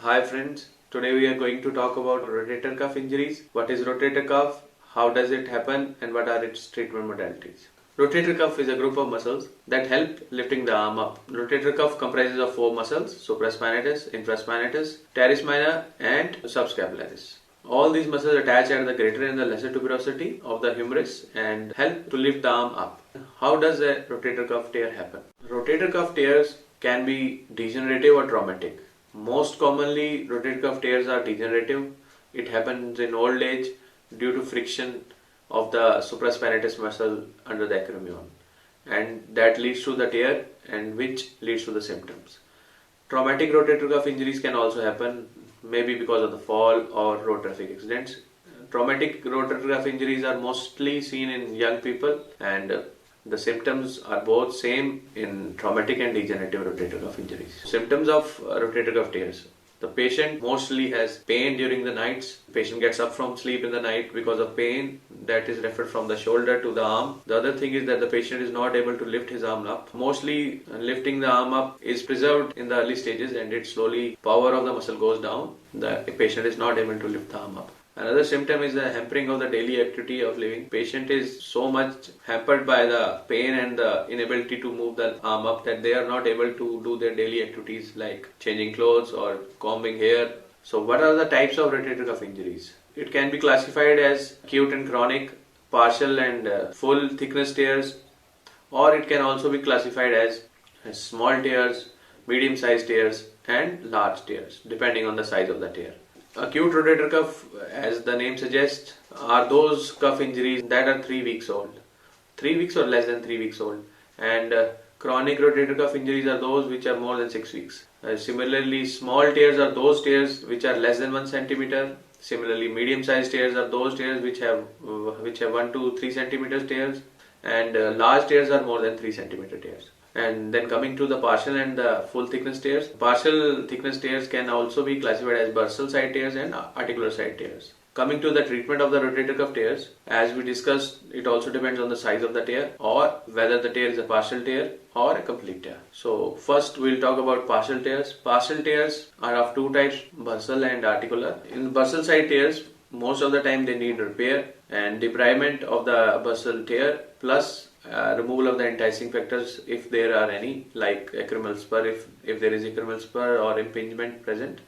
Hi friends, today we are going to talk about rotator cuff injuries. What is rotator cuff? How does it happen and what are its treatment modalities? Rotator cuff is a group of muscles that help lifting the arm up. Rotator cuff comprises of four muscles: supraspinatus, infraspinatus, teres minor and subscapularis. All these muscles attach at the greater and the lesser tuberosity of the humerus and help to lift the arm up. How does a rotator cuff tear happen? Rotator cuff tears can be degenerative or traumatic. Most commonly, rotator cuff tears are degenerative. It happens in old age due to friction of the supraspinatus muscle under the acromion, and that leads to the tear and which leads to the symptoms. Traumatic rotator cuff injuries can also happen, maybe because of the fall or road traffic accidents. Traumatic rotator cuff injuries are mostly seen in young people, and the symptoms are both same in traumatic and degenerative rotator cuff injuries. Symptoms of rotator cuff tears. The patient mostly has pain during the nights. The patient gets up from sleep in the night because of pain that is referred from the shoulder to the arm. The other thing is that the patient is not able to lift his arm up. Mostly lifting the arm up is preserved in the early stages and it slowly power of the muscle goes down. The patient is not able to lift the arm up. Another symptom is the hampering of the daily activity of living. Patient is so much hampered by the pain and the inability to move the arm up that they are not able to do their daily activities like changing clothes or combing hair. So what are the types of rotator cuff injuries? It can be classified as acute and chronic, partial and full thickness tears, or it can also be classified as small tears, medium sized tears and large tears depending on the size of the tear. Acute rotator cuff, as the name suggests, are those cuff injuries that are 3 weeks old, 3 weeks or less than 3 weeks old, and chronic rotator cuff injuries are those which are more than 6 weeks. Similarly, small tears are those tears which are less than 1 centimeter. Similarly, medium-sized tears are those tears which have 1 to 3 centimeters tears, and large tears are more than 3 centimeter tears. And then coming to the partial and the full thickness tears. Partial thickness tears can also be classified as bursal side tears and articular side tears. Coming to the treatment of the rotator cuff tears, as we discussed, it also depends on the size of the tear or whether the tear is a partial tear or a complete tear. So first we'll talk about partial tears. Partial tears are of two types, bursal and articular. In bursal side tears, most of the time they need repair and debridement of the bursal tear plus removal of the enticing factors if there are any, like acromial spur. If there is acromial spur or impingement present,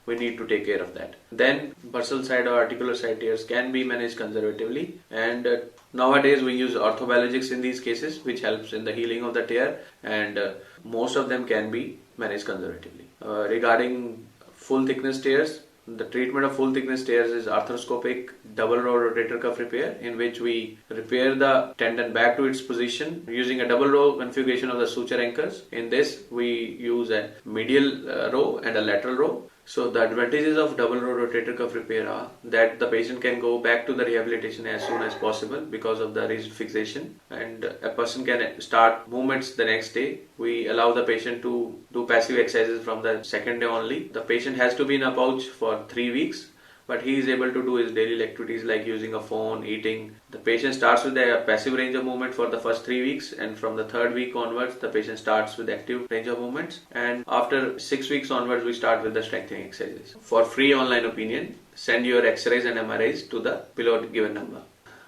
we need to take care of that. Then bursal side or articular side tears can be managed conservatively, and nowadays we use orthobiologics in these cases, which helps in the healing of the tear, and most of them can be managed conservatively. Regarding full thickness tears, the treatment of full thickness tears is arthroscopic double row rotator cuff repair, in which we repair the tendon back to its position using a double row configuration of the suture anchors. In this, we use a medial row and a lateral row. So the advantages of double row rotator cuff repair are that the patient can go back to the rehabilitation as soon as possible because of the rigid fixation, and a person can start movements the next day. We allow the patient to do passive exercises from the second day only. The patient has to be in a pouch for 3 weeks, but he is able to do his daily activities like using a phone, eating. The patient starts with a passive range of movement for the first 3 weeks, and from the 3rd week onwards the patient starts with active range of movements, and after 6 weeks onwards we start with the strengthening exercises. For free online opinion, send your X-rays and MRIs to the below given number.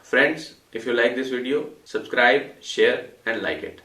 Friends, if you like this video, subscribe, share and like it.